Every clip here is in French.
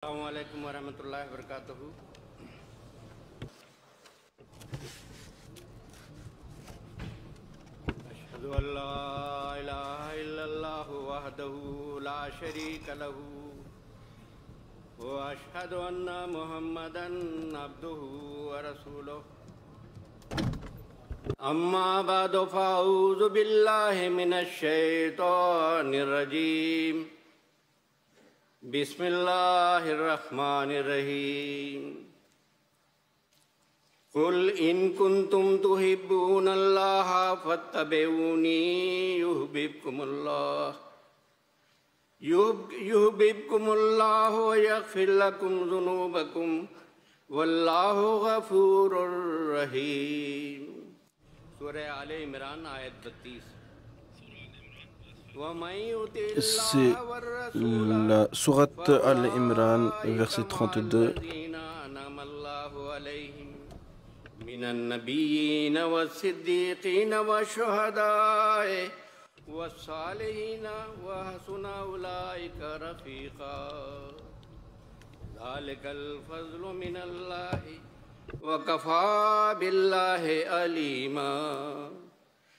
Assalamualaikum warahmatullahi wabarakatuh. Ashhadu an la ilaha illallah wahdahu la sharika lahu wa ashhadu anna Muhammadan abduhu wa rasuluh. Amma ba'du fa'udhu billahi minash shaitanir rajim. Bismillahirrahmanirrahim. Qul in kuntum tuhibbunallaha fattabi'uni yuhibbukumullah wa yaghfir lakum dhunubakum wallahu ghafurur rahim. Surah Al-Imran ayat 32. C'est la sourate Al-Imran, verset 32.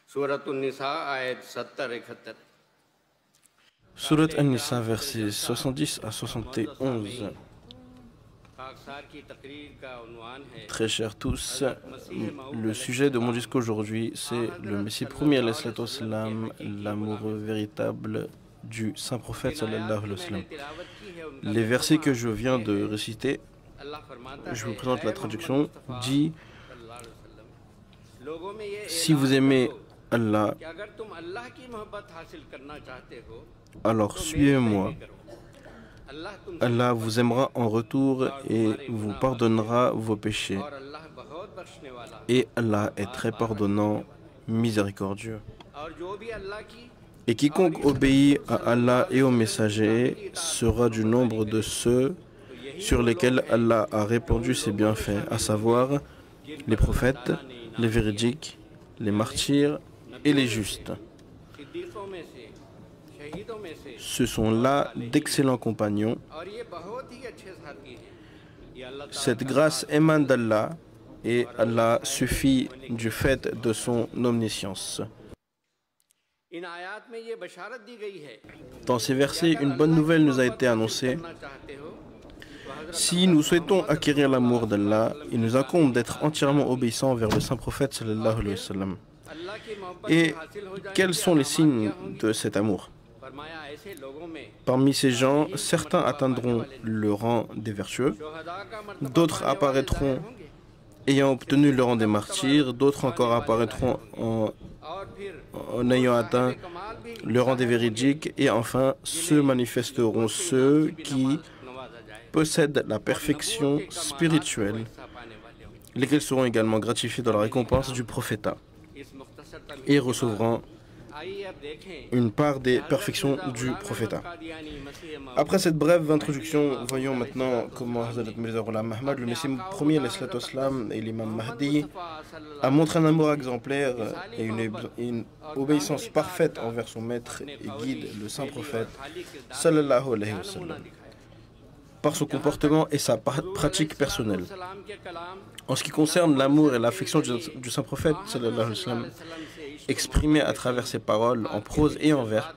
Surat An-Nisa ayat 70-71. Surat An-Nisa, versets 70 à 71. Très chers tous, le sujet de mon discours aujourd'hui, c'est le Messie premier, alayhi salatu wassalam, l'amoureux véritable du saint prophète, sallallahu alayhi wa sallam. Les versets que je viens de réciter, je vous présente la traduction, dit: si vous aimez Allah, alors suivez-moi. Allah vous aimera en retour et vous pardonnera vos péchés. Et Allah est très pardonnant, miséricordieux. Et quiconque obéit à Allah et aux messagers sera du nombre de ceux sur lesquels Allah a répandu ses bienfaits, à savoir les prophètes, les véridiques, les martyrs et les justes. Ce sont là d'excellents compagnons. Cette grâce émane d'Allah et Allah suffit du fait de son omniscience. Dans ces versets, une bonne nouvelle nous a été annoncée. Si nous souhaitons acquérir l'amour d'Allah, il nous incombe d'être entièrement obéissants vers le saint prophète sallallahu alayhi wa sallam. Et quels sont les signes de cet amour? Parmi ces gens, certains atteindront le rang des vertueux, d'autres apparaîtront ayant obtenu le rang des martyrs, d'autres encore apparaîtront en ayant atteint le rang des véridiques, et enfin se manifesteront ceux qui possèdent la perfection spirituelle, lesquels seront également gratifiés dans la récompense du prophétat et recevront une part des perfections du prophétat. Après cette brève introduction, voyons maintenant comment Hazrat Mirza Ghulam Ahmad, le Messie premier, alayhi salam, et l'imam Mahdi, a montré un amour exemplaire et une obéissance parfaite envers son maître et guide, le saint prophète, sallallahu alayhi wa sallam, par son comportement et sa pratique personnelle. En ce qui concerne l'amour et l'affection du saint prophète, sallallahu alayhi wa sallam, exprimés à travers ses paroles, en prose et en vers,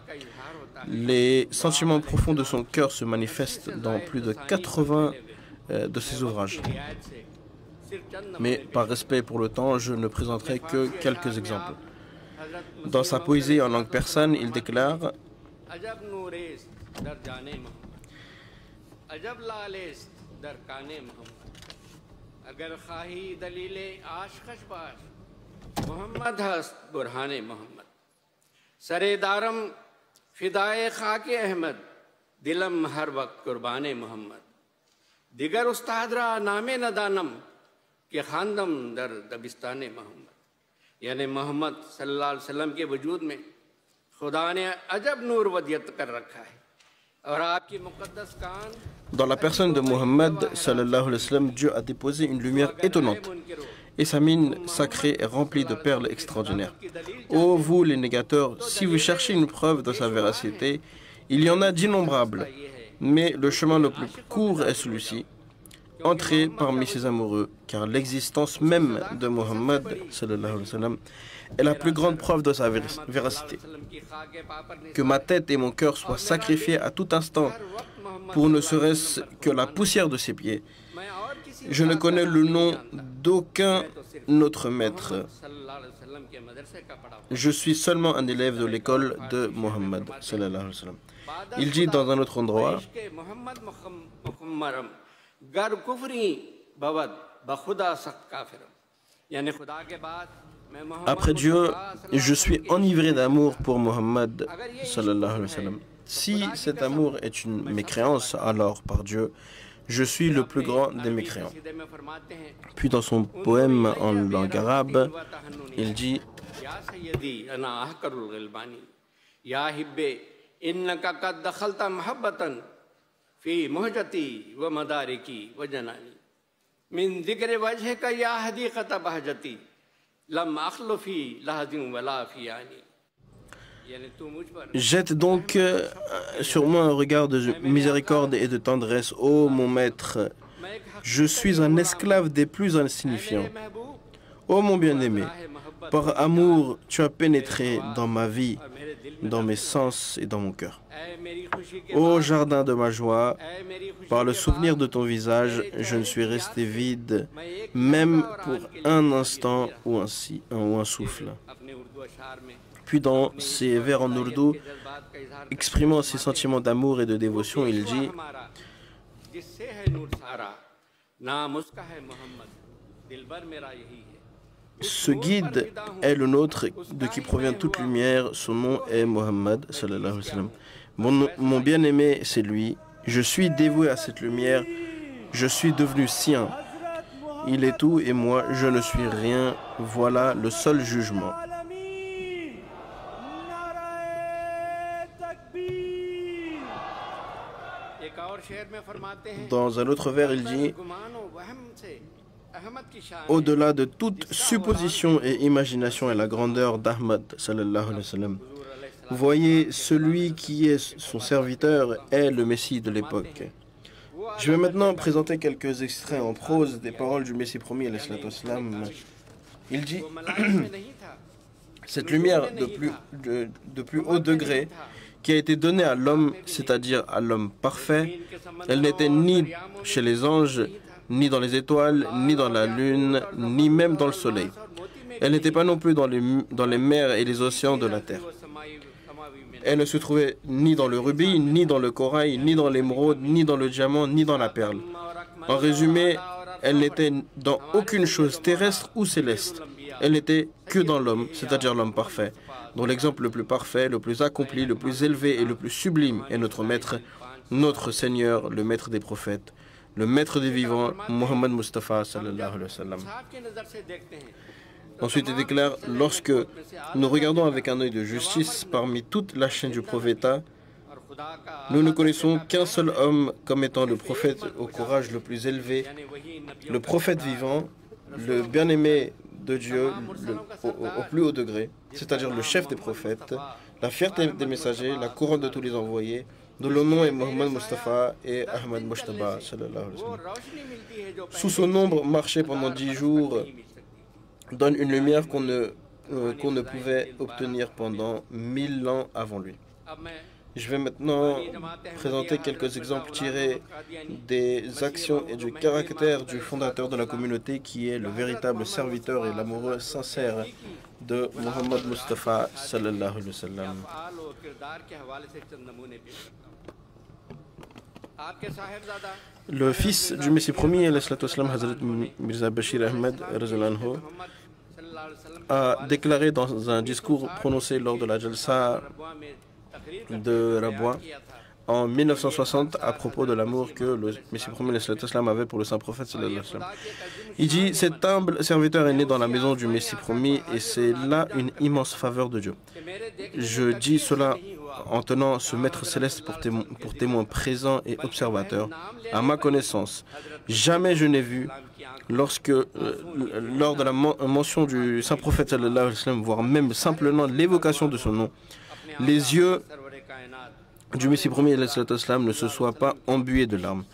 les sentiments profonds de son cœur se manifestent dans plus de 80 de ses ouvrages. Mais par respect pour le temps, je ne présenterai que quelques exemples. Dans sa poésie en langue persane, il déclare: Muhammad hast burhane Muhammad sare daram fidaye khake Ahmad dilam har waqt qurbane Muhammad digar ustadra name nadanam ke khandam dar dabistane Muhammad. Yani Muhammad sallallahu alaihi wasallam ke wujud mein खुदा ने अजब नूर वदियत कर रखा है और आपकी मुकद्दस कान. Dans la personne de Muhammad sallallahu alayhi wa sallam, Dieu a déposé une lumière étonnante et sa mine sacrée est remplie de perles extraordinaires. Ô vous les négateurs, si vous cherchez une preuve de sa véracité, il y en a d'innombrables. Mais le chemin le plus court est celui-ci. Entrez parmi ses amoureux, car l'existence même de Muhammad sallallahu alayhi wa sallam est la plus grande preuve de sa véracité. Que ma tête et mon cœur soient sacrifiés à tout instant pour ne serait-ce que la poussière de ses pieds. Je ne connais le nom d'aucun autre maître. Je suis seulement un élève de l'école de Muhammad sallallahu alayhi wa sallam. Il dit dans un autre endroit: après Dieu, je suis enivré d'amour pour Muhammad sallallahu alayhi wa sallam. Si cet amour est une mécréance, alors par Dieu, je suis le plus grand des mécréants. Puis dans son poème en langue arabe, il dit: jette donc sur moi un regard de miséricorde et de tendresse, ô mon maître. Je suis un esclave des plus insignifiants. Ô mon bien-aimé, par amour, tu as pénétré dans ma vie, dans mes sens et dans mon cœur. Ô jardin de ma joie, par le souvenir de ton visage, je ne suis resté vide, même pour un instant ou un souffle. Puis dans ses vers en ourdou, exprimant ses sentiments d'amour et de dévotion, il dit: ce guide est le nôtre, de qui provient toute lumière, son nom est Muhammad sallallahu alayhi wa sallam. Mon bien-aimé, c'est lui. Je suis dévoué à cette lumière, je suis devenu sien. Il est tout et moi, je ne suis rien. Voilà le seul jugement. Dans un autre vers, il dit: au-delà de toute supposition et imagination est la grandeur d'Ahmad sallallahu alayhi wa sallam. Voyez, celui qui est son serviteur est le Messie de l'époque. Je vais maintenant présenter quelques extraits en prose des paroles du Messie promis alayhi salatu wassalam. Il dit: cette lumière de plus haut degré qui a été donnée à l'homme, c'est-à-dire à l'homme parfait, elle n'était ni chez les anges, ni dans les étoiles, ni dans la lune, ni même dans le soleil. Elle n'était pas non plus dans les mers et les océans de la terre. Elle ne se trouvait ni dans le rubis, ni dans le corail, ni dans l'émeraude, ni dans le diamant, ni dans la perle. En résumé, elle n'était dans aucune chose terrestre ou céleste. Elle n'était que dans l'homme, c'est-à-dire l'homme parfait, dont l'exemple le plus parfait, le plus accompli, le plus élevé et le plus sublime est notre maître, notre Seigneur, le maître des prophètes, le maître des vivants, Muhammad Mustafa sallallahu alayhi wa sallam. Ensuite, il déclare: lorsque nous regardons avec un œil de justice parmi toute la chaîne du prophétat, nous ne connaissons qu'un seul homme comme étant le prophète au courage le plus élevé, le prophète vivant, le bien-aimé de Dieu au plus haut degré, c'est-à-dire le chef des prophètes, la fierté des messagers, la couronne de tous les envoyés, dont le nom est Muhammad Mustafa et Ahmad Mujtaba sallallahu alayhi wa sallam. Sous son ombre, marcher pendant 10 jours donne une lumière qu'on ne pouvait obtenir pendant 1000 ans avant lui. Je vais maintenant présenter quelques exemples tirés des actions et du caractère du fondateur de la communauté, qui est le véritable serviteur et l'amoureux sincère de Muhammad Mustafa sallallahu alayhi wa sallam. Le fils du Messie promis, Hazrat Mirza Bashir Ahmed, a déclaré dans un discours prononcé lors de la Jalsa de Rabwa en 1960 à propos de l'amour que le Messie promis avait pour le saint prophète. Il dit: cet humble serviteur est né dans la maison du Messie promis et c'est là une immense faveur de Dieu. Je dis cela en tenant ce maître céleste pour témoin présent et observateur. À ma connaissance, jamais je n'ai vu, lors de la mention du saint prophète, voire même simplement l'évocation de son nom, les yeux du Messie premier ne se soit pas embué de larmes.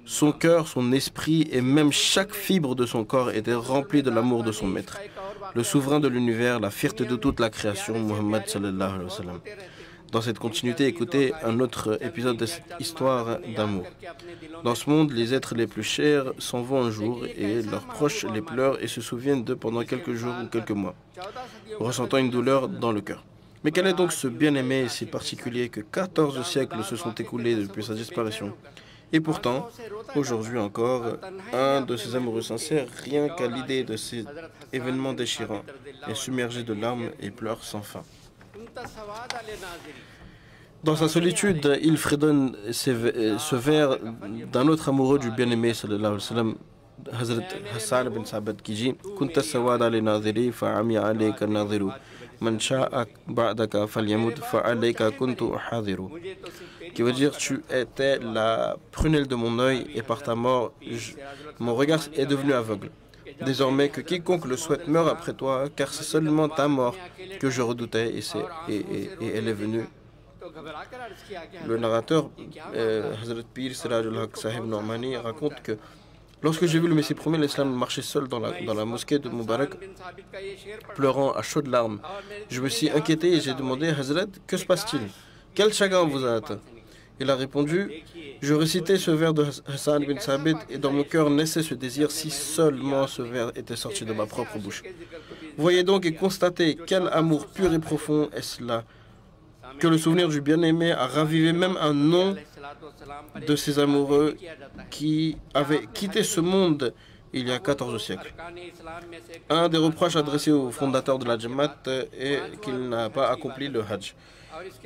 Son cœur, son esprit et même chaque fibre de son corps étaient remplis de l'amour de son maître, le souverain de l'univers, la fierté de toute la création, Muhammad sallallahu alayhi wa sallam. Dans cette continuité, écoutez un autre épisode de cette histoire d'amour. Dans ce monde, les êtres les plus chers s'en vont un jour et leurs proches les pleurent et se souviennent d'eux pendant quelques jours ou quelques mois, ressentant une douleur dans le cœur. Mais quel est donc ce bien-aimé si particulier que 14 siècles se sont écoulés depuis sa disparition? Et pourtant, aujourd'hui encore, un de ces amoureux sincères, rien qu'à l'idée de ces événements déchirants, est submergé de larmes et pleure sans fin. Dans sa solitude, il fredonne ce vers d'un autre amoureux du bien-aimé, sallallahu alayhi wa sallam, Hazrat Hassan bin Sabit qui dit Kunta sawada li nadhiri fa'ami alayka nadhiru man sha'a ba'daka falyamut fa'alayka kuntu uhadhiru, qui veut dire tu étais la prunelle de mon œil et par ta mort mon regard est devenu aveugle. Désormais que quiconque le souhaite meure après toi, car c'est seulement ta mort que je redoutais et elle est venue. Le narrateur, Hazrat Pir Siraj al-Haq Sahib Normani, raconte que lorsque j'ai vu le Messie premier, l'islam marcher seul dans la mosquée de Mubarak, pleurant à chaudes larmes, je me suis inquiété et j'ai demandé à Hazrat, que se passe-t-il? Quel chagrin vous a atteint? Il a répondu, je récitais ce vers de Hassan bin Sabit et dans mon cœur naissait ce désir si seulement ce vers était sorti de ma propre bouche. Voyez donc et constatez quel amour pur et profond est cela, que le souvenir du bien-aimé a ravivé même un nom de ces amoureux qui avaient quitté ce monde il y a 14 siècles. Un des reproches adressés au fondateur de la Jamaat est qu'il n'a pas accompli le Hajj.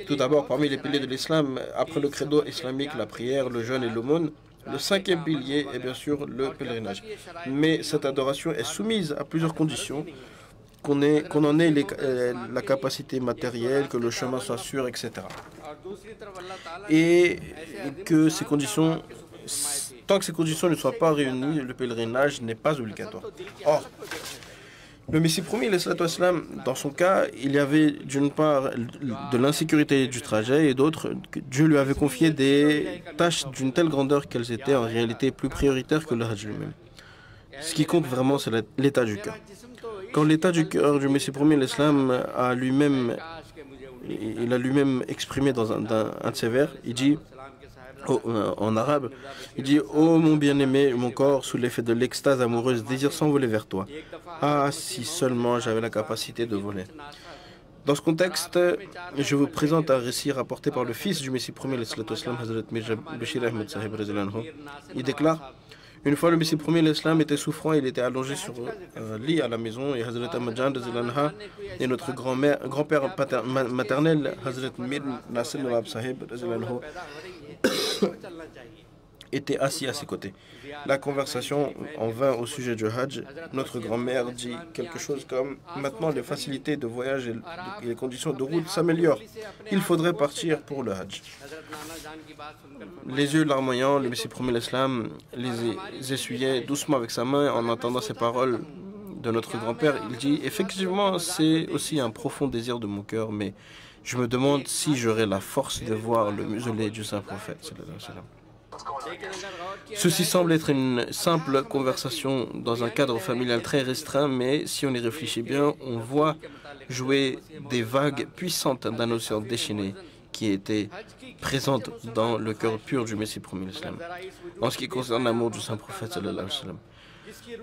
Tout d'abord, parmi les piliers de l'islam, après le credo islamique, la prière, le jeûne et l'aumône, le cinquième pilier est bien sûr le pèlerinage. Mais cette adoration est soumise à plusieurs conditions, qu'on en ait la capacité matérielle, que le chemin soit sûr, etc. Et que ces conditions, tant que ces conditions ne soient pas réunies, le pèlerinage n'est pas obligatoire. Or, le Messie premier, dans son cas, il y avait d'une part de l'insécurité du trajet et d'autre, Dieu lui avait confié des tâches d'une telle grandeur qu'elles étaient en réalité plus prioritaires que le Hajj lui-même. Ce qui compte vraiment, c'est l'état du cœur. Quand l'état du cœur du Messie premier, l'islam a lui-même exprimé dans un de ses vers, il dit, en arabe, il dit « Oh mon bien-aimé, mon corps, sous l'effet de l'extase amoureuse, désire s'envoler vers toi. Ah, si seulement j'avais la capacité de voler. » Dans ce contexte, je vous présente un récit rapporté par le fils du Messie premier, Hazrat Mirza Bashir Ahmed Sahib. Il déclare « Une fois le Messie premier, l'islam était souffrant, il était allongé sur un lit à la maison et Hazrat Ahmad Jan et notre grand-père maternel, Hazrat Mir Nasir Nawab Sahib, était assis à ses côtés. La conversation en vint au sujet du Hajj. Notre grand-mère dit quelque chose comme « Maintenant, les facilités de voyage et les conditions de route s'améliorent. Il faudrait partir pour le Hajj. » Les yeux larmoyants, le Messie premier l'islam les essuyait doucement avec sa main en entendant ces paroles de notre grand-père. Il dit « Effectivement, c'est aussi un profond désir de mon cœur, mais je me demande si j'aurai la force de voir le muselé du saint prophète. » Ceci semble être une simple conversation dans un cadre familial très restreint, mais si on y réfléchit bien, on voit jouer des vagues puissantes d'un océan déchaîné qui était présente dans le cœur pur du Messie premier l'islam. En ce qui concerne l'amour du saint prophète, sallallahu alayhi wa sallam,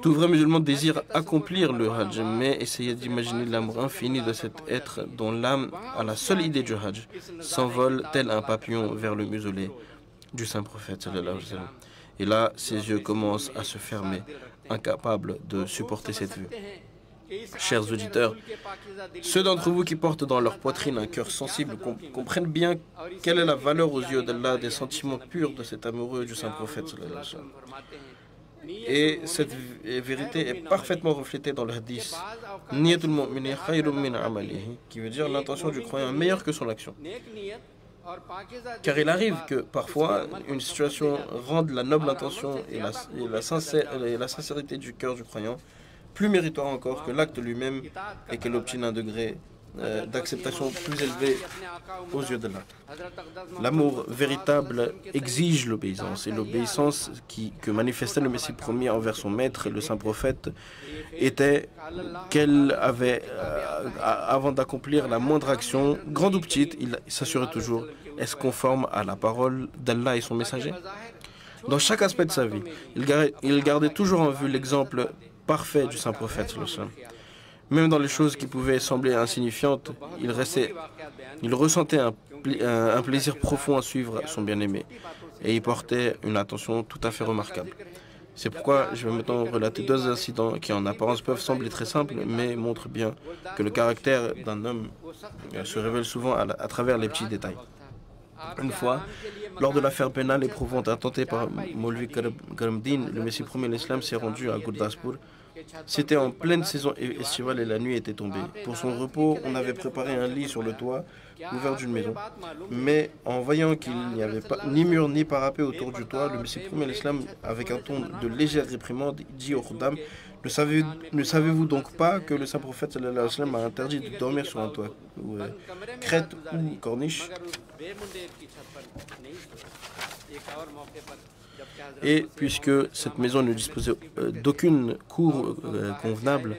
tout vrai musulman désire accomplir le Hajj, mais essayez d'imaginer l'amour infini de cet être dont l'âme, à la seule idée du Hajj, s'envole tel un papillon vers le muselé du saint prophète, sallallahu alayhi wa sallam. Et là, ses yeux commencent à se fermer, incapables de supporter cette vue. Chers auditeurs, ceux d'entre vous qui portent dans leur poitrine un cœur sensible comprennent bien quelle est la valeur aux yeux d'Allah des sentiments purs de cet amoureux du saint prophète, sallallahu alayhi wa sallam. Et cette vérité est parfaitement reflétée dans le hadith Niyatul mu'mini khayrun min amalihi, qui veut dire l'intention du croyant est meilleure que son action. Car il arrive que parfois une situation rende la noble intention et la sincérité du cœur du croyant plus méritoire encore que l'acte lui-même et qu'elle obtienne un degré d'acceptation plus élevé aux yeux d'Allah. L'amour véritable exige l'obéissance, et l'obéissance que manifestait le Messie premier envers son maître, le saint prophète, était qu'elle avait, avant d'accomplir la moindre action, grande ou petite, il s'assurait toujours, est-ce conforme à la parole d'Allah et son messager? Dans chaque aspect de sa vie, il gardait toujours en vue l'exemple parfait du saint prophète. Même dans les choses qui pouvaient sembler insignifiantes, il ressentait un plaisir profond à suivre son bien-aimé, et y portait une attention tout à fait remarquable. C'est pourquoi je vais maintenant relater deux incidents qui en apparence peuvent sembler très simples, mais montrent bien que le caractère d'un homme se révèle souvent à travers les petits détails. Une fois, lors de l'affaire pénale éprouvante intentée par Maulvi Karamdin, le Messie premier de l'Islam s'est rendu à Gurdaspur. C'était en pleine saison estivale et la nuit était tombée. Pour son repos, on avait préparé un lit sur le toit, couvert d'une maison. Mais en voyant qu'il n'y avait pas ni mur ni parapet autour du toit, le Messie premier de l'Islam, avec un ton de légère réprimande, dit au Khuddam: ne savez-vous donc pas que le saint prophète sallallahu alayhi wa sallam a interdit de dormir sur un toit, crête ou corniche? Et puisque cette maison ne disposait d'aucune cour convenable,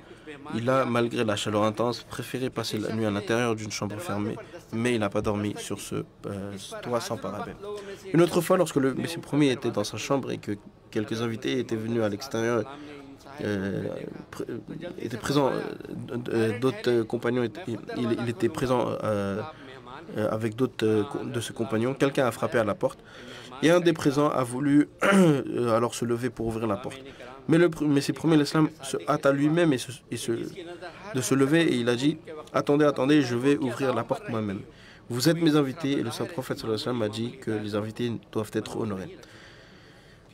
il a, malgré la chaleur intense, préféré passer la nuit à l'intérieur d'une chambre fermée, mais il n'a pas dormi sur ce toit sans parapet. Une autre fois, lorsque le Messie premier était dans sa chambre et que quelques invités étaient venus à l'extérieur, étaient présents, d'autres compagnons, il était présent avec d'autres de ses compagnons, quelqu'un a frappé à la porte. Et un des présents a voulu alors se lever pour ouvrir la porte. Mais le Messie premier de l'Islam se hâta lui-même de se lever et il a dit: attendez, attendez, je vais ouvrir la porte moi-même. Vous êtes mes invités et le saint prophète sallallahu alayhi wa sallam a dit que les invités doivent être honorés.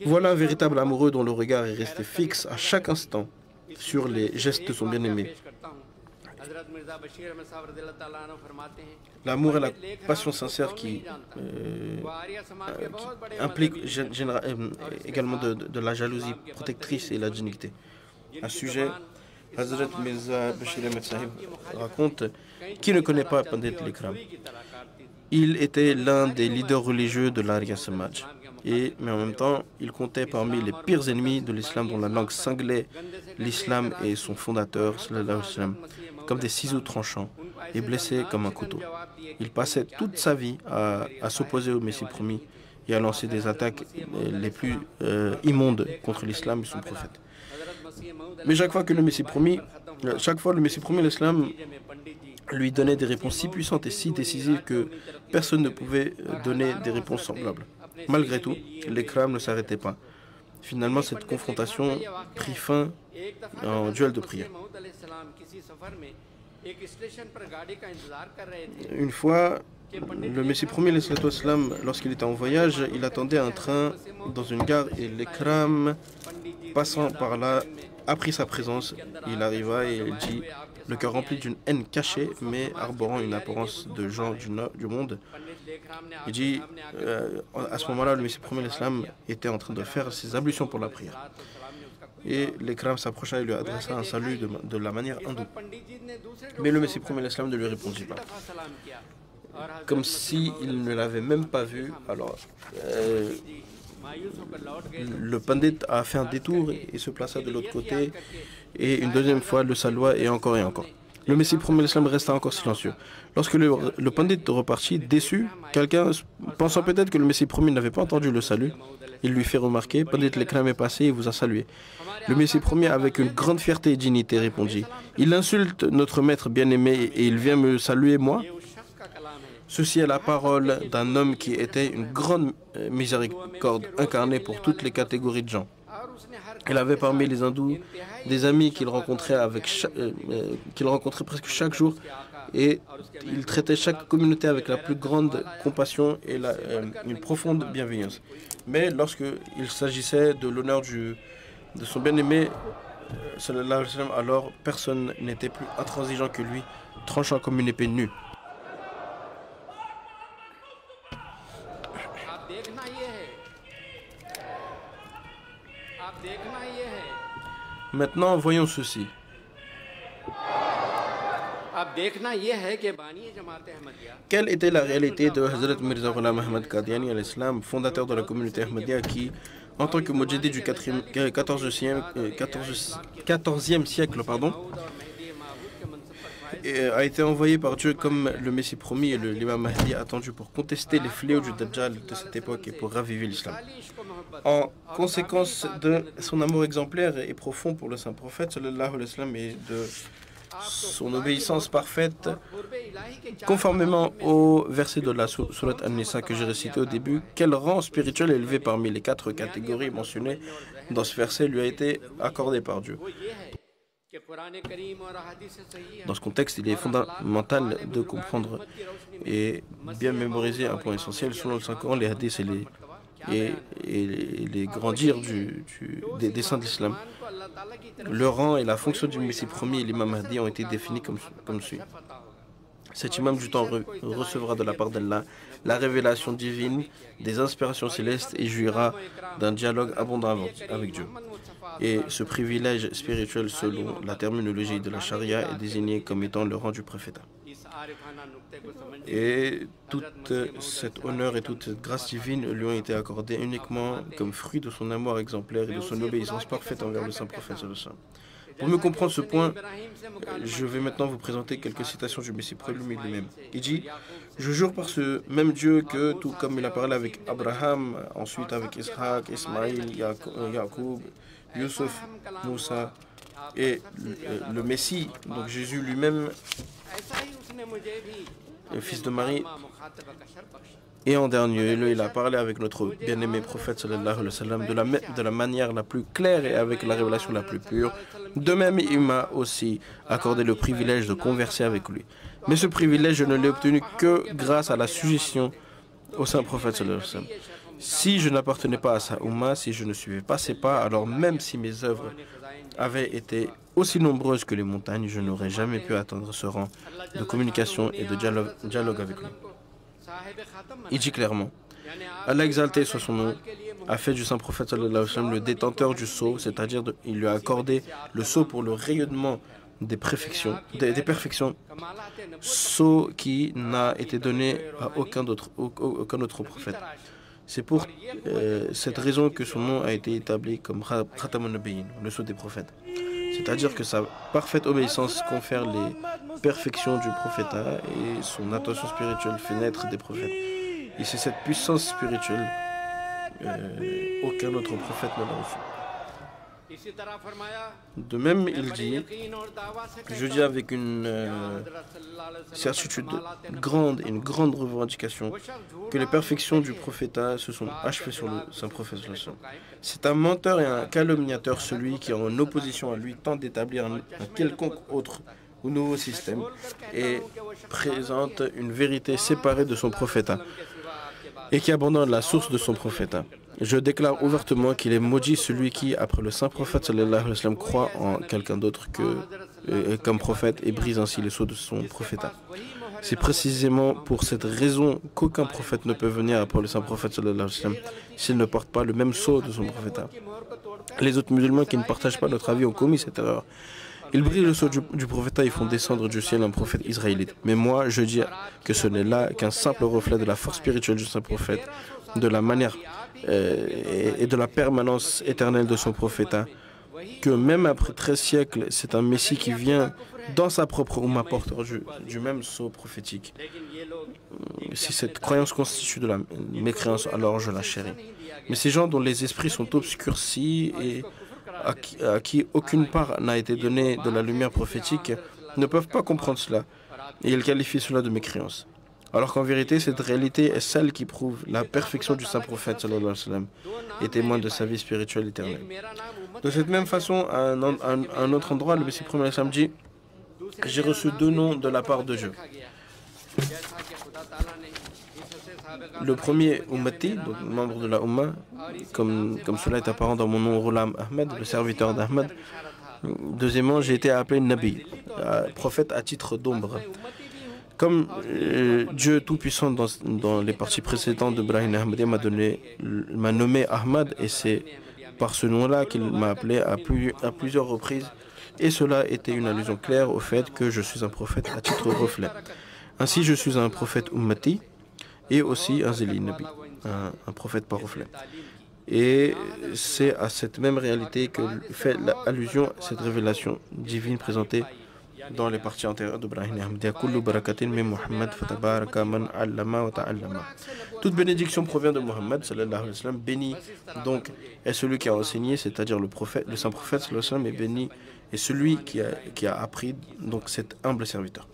Voilà un véritable amoureux dont le regard est resté fixe à chaque instant sur les gestes de son bien-aimé. L'amour et la passion sincère qui implique également de la jalousie protectrice et la dignité. À ce sujet, Hazrat Mirza Bashir Ahmed Sahib raconte: qui ne connaît pas Pandit Likram? Il était l'un des leaders religieux de l'Arya Samaj. Mais en même temps, il comptait parmi les pires ennemis de l'islam dont la langue cinglait l'islam et son fondateur, sallallahu alayhi wa sallam, comme des ciseaux tranchants et blessés comme un couteau. Il passait toute sa vie à s'opposer au Messie promis et à lancer des attaques les plus immondes contre l'islam et son prophète. Mais chaque fois le Messie promis, l'islam lui donnait des réponses si puissantes et si décisives que personne ne pouvait donner des réponses semblables. Malgré tout, l'Ikram ne s'arrêtait pas. Finalement, cette confrontation prit fin en duel de prière. Une fois, le Messie premier, lorsqu'il était en voyage, il attendait un train dans une gare et l'Ikram, passant par là, apprit sa présence. Il arriva et il dit, le cœur rempli d'une haine cachée, mais arborant une apparence de gens du monde. Il dit, à ce moment-là, le Messie premier, l'Islam, était en train de faire ses ablutions pour la prière. Et l'Ikram s'approcha et lui adressa un salut de la manière hindoue. Mais le Messie premier, l'Islam, ne lui répondit pas. Comme s'il ne l'avait même pas vu. Alors, le pandit a fait un détour et se plaça de l'autre côté. Et une deuxième fois, le salua et encore et encore. Le Messie premier, l'Islam, resta encore silencieux. Lorsque le pandit repartit, déçu, quelqu'un, pensant peut-être que le Messie premier n'avait pas entendu le salut, il lui fait remarquer, Pandit l'Ikram est passé et vous a salué. Le Messie premier, avec une grande fierté et dignité, répondit, il insulte notre maître bien-aimé et il vient me saluer moi. Ceci est la parole d'un homme qui était une grande miséricorde incarnée pour toutes les catégories de gens. Il avait parmi les hindous des amis qu'il rencontrait presque chaque jour et il traitait chaque communauté avec la plus grande compassion et une profonde bienveillance. Mais lorsqu'il s'agissait de l'honneur de son bien-aimé, sallallahu alayhi wa sallam, alors personne n'était plus intransigeant que lui, tranchant comme une épée nue. Maintenant, voyons ceci. Quelle était la réalité de Hazrat Mirza Ghulam Ahmad Qadiani à l'islam, fondateur de la communauté Ahmadiyya qui, en tant que Mujahid du 14e siècle, a été envoyé par Dieu comme le Messie promis et l'imam Mahdi attendu pour contester les fléaux du Dajjal de cette époque et pour raviver l'islam. En conséquence de son amour exemplaire et profond pour le saint prophète sallallahu alayhi wa sallam, et de son obéissance parfaite, conformément au verset de la sourate An-Nisa que j'ai récité au début, quel rang spirituel élevé parmi les 4 catégories mentionnées dans ce verset lui a été accordé par Dieu. Dans ce contexte, il est fondamental de comprendre et bien mémoriser un point essentiel. Selon le Saint-Coran, les hadiths et les grands dires des saints de l'islam, le rang et la fonction du Messie promis et l'imam Mahdi ont été définis comme suit. Cet imam du temps recevra de la part d'Allah la révélation divine, des inspirations célestes et jouira d'un dialogue abondant avec Dieu. Et ce privilège spirituel, selon la terminologie de la charia, est désigné comme étant le rang du prophète. Et tout cet honneur et toute cette grâce divine lui ont été accordés uniquement comme fruit de son amour exemplaire et de son obéissance parfaite envers le saint prophète. Pour mieux comprendre ce point, je vais maintenant vous présenter quelques citations du Messie promis lui-même. Il dit: je jure par ce même Dieu que, tout comme il a parlé avec Abraham, ensuite avec Ishaq, Ismaïl, Yacoub, Yusuf, Moussa et le Messie, donc Jésus lui-même, le fils de Marie, et en dernier lieu, il a parlé avec notre bien-aimé prophète sallallahu alayhi wa sallam de la manière la plus claire et avec la révélation la plus pure. De même, il m'a aussi accordé le privilège de converser avec lui. Mais ce privilège, je ne l'ai obtenu que grâce à la suggestion au saint prophète sallallahu alayhi wa sallam. Si je n'appartenais pas à sa Ummah, si je ne suivais pas ses pas, alors même si mes œuvres avaient été aussi nombreuses que les montagnes, je n'aurais jamais pu atteindre ce rang de communication et de dialogue avec lui. Il dit clairement: Allah exalté soit son nom, a fait du saint prophète sallallahu alayhi wa sallam le détenteur du sceau, c'est-à-dire il lui a accordé le sceau pour le rayonnement des perfections, sceau qui n'a été donné à aucun autre prophète. C'est pour cette raison que son nom a été établi comme Khatamun Nabiyyin, le sceau des prophètes. C'est-à-dire que sa parfaite obéissance confère les perfections du prophétat et son attention spirituelle fait naître des prophètes. Et c'est cette puissance spirituelle, aucun autre prophète ne l'a reçue. De même, il dit: je dis avec une certitude grande et une grande revendication que les perfections du prophétat se sont achevées sur le saint prophète. C'est un menteur et un calomniateur celui qui, en opposition à lui, tente d'établir un quelconque autre ou nouveau système et présente une vérité séparée de son prophétat et qui abandonne la source de son prophétat. Je déclare ouvertement qu'il est maudit celui qui, après le saint prophète sallallahu alayhi wa sallam, croit en quelqu'un d'autre comme prophète et brise ainsi les sceaux de son prophétat. C'est précisément pour cette raison qu'aucun prophète ne peut venir après le saint prophète sallallahu alayhi wa sallam s'il ne porte pas le même sceau de son prophétat. Les autres musulmans qui ne partagent pas notre avis ont commis cette erreur. Ils brisent le sceau du prophétat et font descendre du ciel un prophète israélite. Mais moi, je dis que ce n'est là qu'un simple reflet de la force spirituelle du saint prophète, de la manière et de la permanence éternelle de son prophétat, que même après 13 siècles, c'est un Messie qui vient dans sa propre Ummah porteur du même sceau prophétique. Si cette croyance constitue de la mécréance, alors je la chéris. Mais ces gens dont les esprits sont obscurcis et à qui aucune part n'a été donnée de la lumière prophétique ne peuvent pas comprendre cela, et ils qualifient cela de mécréance. Alors qu'en vérité, cette réalité est celle qui prouve la perfection du saint prophète sallallahu alayhi wa sallam et témoin de sa vie spirituelle éternelle. De cette même façon, à un autre endroit, le Messie promis dit: j'ai reçu 2 noms de la part de Dieu. Le premier, Ummati, donc membre de la Ummah, comme cela est apparent dans mon nom, Ghulam Ahmed, le serviteur d'Ahmed. Deuxièmement, j'ai été appelé Nabi, prophète à titre d'ombre. Comme Dieu Tout-Puissant dans les parties précédentes de Brahim Ahmadi m'a nommé Ahmad, et c'est par ce nom-là qu'il m'a appelé à plusieurs reprises et cela était une allusion claire au fait que je suis un prophète à titre reflet. Ainsi, je suis un prophète ummati et aussi un zéli nabi, un prophète par reflet. Et c'est à cette même réalité que fait allusion cette révélation divine présentée dans les parties antérieures de Brahim Ahmadiyya. Kullu barakatin min Muhammad fatabaraka man allama wa ta'allama. Toute bénédiction provient de Muhammad sallallahu alayhi wa sallam. Béni donc est celui qui a enseigné, c'est-à-dire le prophète, le saint prophète sallallahu alayhi wa sallam, et béni est celui qui a appris, donc cet humble serviteur.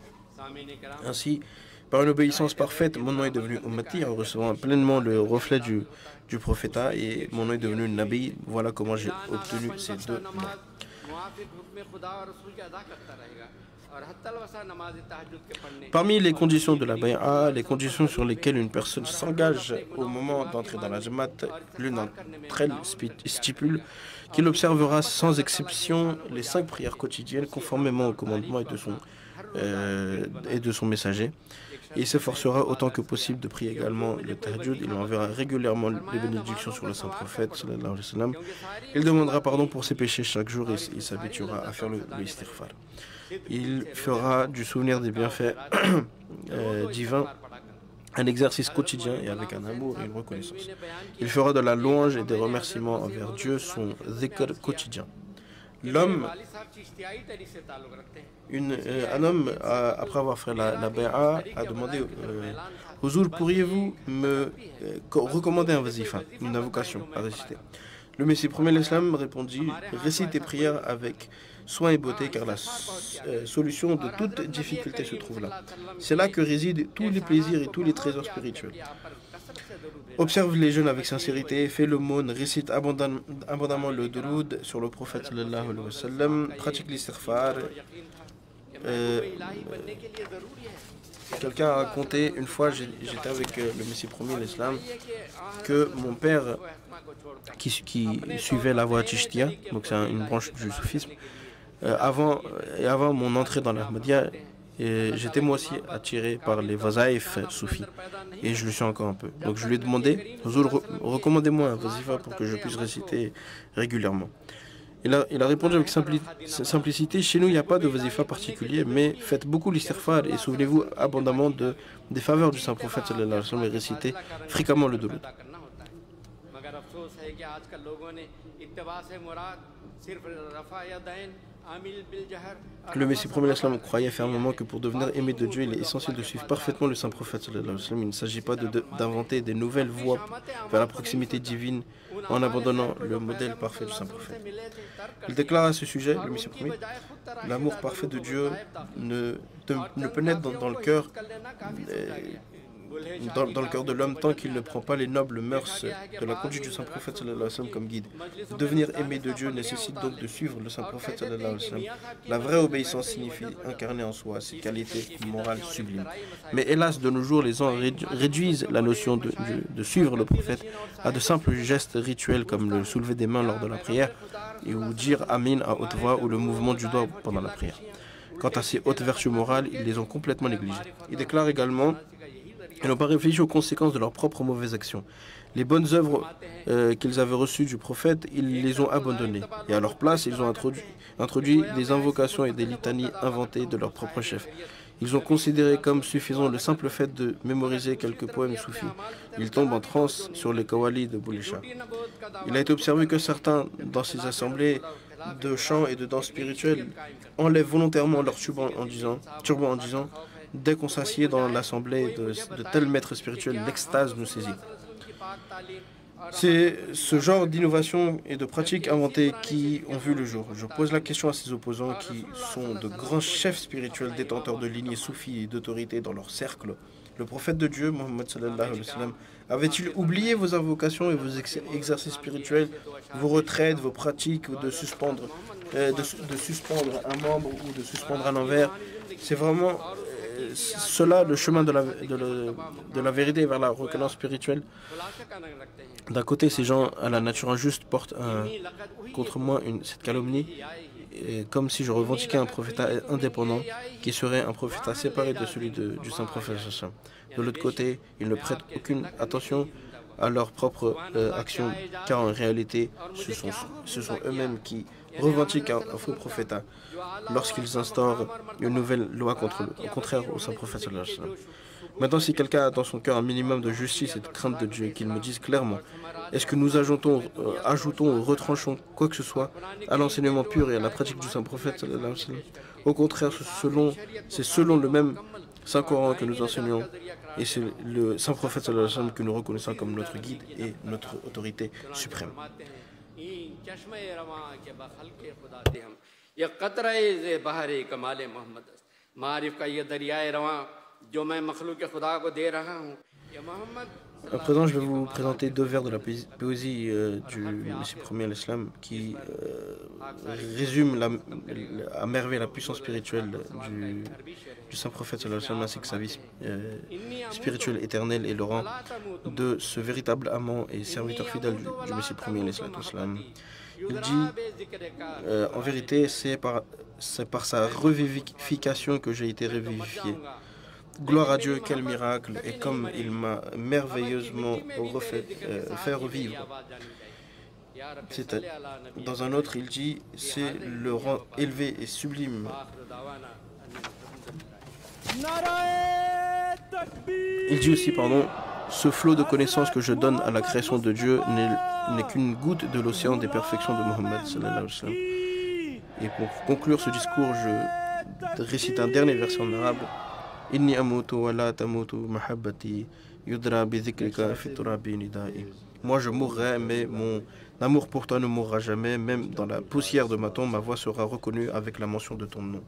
Ainsi, par une obéissance parfaite, mon nom est devenu ummati en recevant pleinement le reflet du prophétat, et mon nom est devenu nabi. Voilà comment j'ai obtenu ces deux noms. Parmi les conditions de la bay'a, les conditions sur lesquelles une personne s'engage au moment d'entrer dans la Jamaat, l'une d'entre elles stipule qu'il observera sans exception les 5 prières quotidiennes conformément au commandement et de son messager. Et il s'efforcera autant que possible de prier également le tahajjud. Il enverra régulièrement les bénédictions sur le saint prophète sallallahu alayhi wa sallam. Il demandera pardon pour ses péchés chaque jour et il s'habituera à faire le istighfar. Il fera du souvenir des bienfaits divins un exercice quotidien et avec un amour et une reconnaissance. Il fera de la louange et des remerciements envers Dieu son dhikr quotidien. L'homme, un homme, après avoir fait la bay'a, a demandé Huzour, pourriez-vous me recommander un wazifa, une invocation à réciter? Le Messie premier l'Islam répondit récite tes prières avec soin et beauté, car la solution de toute difficulté se trouve là. C'est là que résident tous les plaisirs et tous les trésors spirituels. Observe les jeûnes avec sincérité, fais l'aumône, récite abondamment le duroud sur le prophète sallallahu alayhi wa sallam, pratique l'istighfar. Quelqu'un a raconté, une fois j'étais avec le Messie premier l'Islam, que mon père qui suivait la voie Chishtiya, donc c'est une branche du soufisme, avant mon entrée dans l'Ahmadiyya, j'étais moi aussi attiré par les wazaïf soufis, et je le suis encore un peu. Donc je lui ai demandé, recommandez-moi un wazifa pour que je puisse réciter régulièrement. Il a répondu avec simplicité, chez nous il n'y a pas de wazifa particulier, mais faites beaucoup l'istighfar et souvenez-vous abondamment des faveurs du saint prophète sallallahu alayhi wa sallam et récitez fréquemment le duroud. Le Messie premier l'Islam croyait fermement que pour devenir aimé de Dieu, il est essentiel de suivre parfaitement le saint prophète sallallahu alayhi wa sallam. Il ne s'agit pas d'inventer des nouvelles voies vers la proximité divine en abandonnant le modèle parfait du saint prophète. Il déclare à ce sujet, le Messie premier, l'amour parfait de Dieu ne peut naître dans le cœur de l'homme tant qu'il ne prend pas les nobles mœurs de la conduite du saint prophète sallallahu alayhi wa sallam comme guide. Devenir aimé de Dieu nécessite donc de suivre le saint prophète sallallahu alayhi wa sallam. La vraie obéissance signifie incarner en soi ces qualités morales sublimes. Mais hélas, de nos jours, les gens réduisent la notion de suivre le prophète à de simples gestes rituels comme le soulever des mains lors de la prière ou dire Amin à haute voix ou le mouvement du doigt pendant la prière. Quant à ces hautes vertus morales, ils les ont complètement négligées. Il déclare également ils n'ont pas réfléchi aux conséquences de leurs propres mauvaises actions. Les bonnes œuvres qu'ils avaient reçues du prophète, ils les ont abandonnées. Et à leur place, ils ont introduit des invocations et des litanies inventées de leur propre chef. Ils ont considéré comme suffisant le simple fait de mémoriser quelques poèmes soufis. Ils tombent en transe sur les kawali de Boulisha. Il a été observé que certains, dans ces assemblées de chants et de danse spirituelle, enlèvent volontairement leur turban en disant dès qu'on s'assied dans l'assemblée de tels maîtres spirituels, l'extase nous saisit. C'est ce genre d'innovation et de pratiques inventées qui ont vu le jour. Je pose la question à ces opposants qui sont de grands chefs spirituels détenteurs de lignées soufis et d'autorité dans leur cercle. Le prophète de Dieu, Mohammed sallallahu alayhi wa sallam, avait-il oublié vos invocations et vos exercices spirituels, vos retraites, vos pratiques, de suspendre un membre ou de suspendre un envers? C'est vraiment cela le chemin de la vérité vers la reconnaissance spirituelle. D'un côté, ces gens à la nature injuste portent contre moi cette calomnie, comme si je revendiquais un prophétat indépendant qui serait un prophétat séparé de celui du saint prophète. De l'autre côté, ils ne prêtent aucune attention à leur propre action, car en réalité, ce sont eux-mêmes qui revendiquent un faux prophète lorsqu'ils instaurent une nouvelle loi contraire au saint prophète sallallahu alayhi wa sallam. Maintenant, si quelqu'un a dans son cœur un minimum de justice et de crainte de Dieu, qu'il me dise clairement, est-ce que nous ajoutons ou retranchons quoi que ce soit à l'enseignement pur et à la pratique du saint prophète sallallahu alayhi wa sallam? Au contraire, c'est selon le même Saint-Coran que nous enseignons, et c'est le saint prophète sallallahu alayhi wa sallam que nous reconnaissons comme notre guide et notre autorité suprême. À présent, je vais vous présenter deux vers de la poésie du Messie premier à l'Islam qui résument à merveille la puissance spirituelle du saint prophète sallallahu alayhi wa sallam, ainsi que sa vie spirituelle éternelle et le rang de ce véritable amant et serviteur fidèle du Messie premier à l'Islam. Il dit, en vérité, c'est par sa revivification que j'ai été revivifié. Gloire à Dieu, quel miracle, et comme il m'a merveilleusement fait revivre. Dans un autre, il dit, c'est le rang élevé et sublime. Il dit aussi, ce flot de connaissances que je donne à la création de Dieu n'est qu'une goutte de l'océan des perfections de Mohammed sallallahu alayhi wa sallam. Et pour conclure ce discours, je récite un dernier verset en arabe. Inni amutu wa la tamutu mahabbati yudra bi dhikrika fi turabi nidai. Moi je mourrai, mais mon amour pour toi ne mourra jamais. Même dans la poussière de ma tombe, ma voix sera reconnue avec la mention de ton nom.